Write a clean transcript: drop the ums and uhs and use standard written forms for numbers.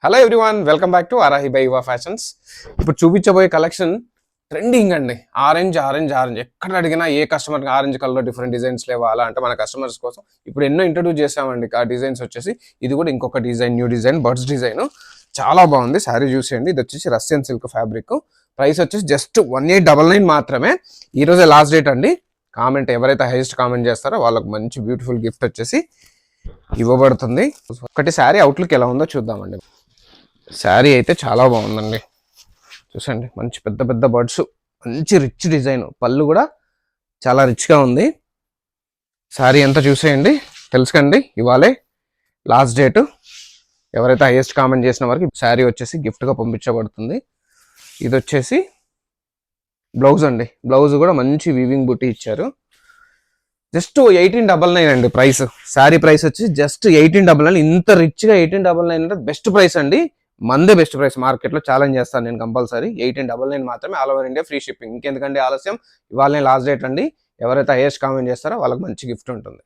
Hello everyone, welcome back to Arahi by Yuva fashions. ఇప్పుడు చూపించబోయే collection trending అండి. ఆరెంజ్ ఆరెంజ్ ఆరెంజ్ ఎక్కడ అడిగినా ఏ కస్టమర్కి ఆరెంజ్ కలర్ డిఫరెంట్ డిజైన్స్ లేవా అలా అంటే మన కస్టమర్స్ కోసం ఇప్పుడు ఎన్నో ఇంట్రడ్యూస్ చేసామండి. ఆ డిజైన్స్ వచ్చేసి ఇది కూడా ఇంకొక design, new design, birds design చాలా బాగుంది. శారీ చూసేయండి. ఇది వచ్చేసి రష్యన్ సిల్క్ ఫ్యాబ్రిక్. ప్రైస్ వచ్చేసి జస్ట్ 1899 మాత్రమే. ఈ రోజే లాస్ట్ డేట్ అండి. కామెంట్ ఎవరైతే హైయెస్ట్ కామెంట్ చేస్తారో వాళ్ళకి మంచి బ్యూటిఫుల్ గిఫ్ట్ వచ్చేసి ఇవ్వబడుతుంది. ఒకటి శారీ అవుట్లుక్ ఎలా ఉందో చూద్దామండి. శారీ అయితే చాలా బాగుందండి. చూసండి, మంచి పెద్ద పెద్ద బర్డ్స్, మంచి రిచ్ డిజైన్, పళ్ళు కూడా చాలా రిచ్గా ఉంది. శారీ ఎంత చూసేయండి, తెలుసుకండి. ఇవాళే లాస్ట్ డేట్. ఎవరైతే హైయెస్ట్ కామెంట్ చేసిన వారికి శారీ వచ్చేసి గిఫ్ట్గా పంపించబడుతుంది. ఇది వచ్చేసి బ్లౌజ్ అండి. బ్లౌజ్ కూడా మంచి వీవింగ్ బుట్టి ఇచ్చారు. జస్ట్ 1899 అండి ప్రైస్. శారీ ప్రైస్ వచ్చి జస్ట్ 1899. ఇంత రిచ్గా 1899 అంటే బెస్ట్ ప్రైస్ అండి. మందే బెస్ట్ ప్రైస్. మార్కెట్లో ఛాలెంజ్ చేస్తాను నేను కంపల్సరీ. 1899 మాత్రమే, all over India free shipping. ఇంకెందుకంటే ఆలస్యం, ఇవాళనే లాస్ట్ డేట్ అండి. ఎవరైతే హైయెస్ట్ కామెంట్ చేస్తారో వాళ్ళకి మంచి గిఫ్ట్ ఉంటుంది.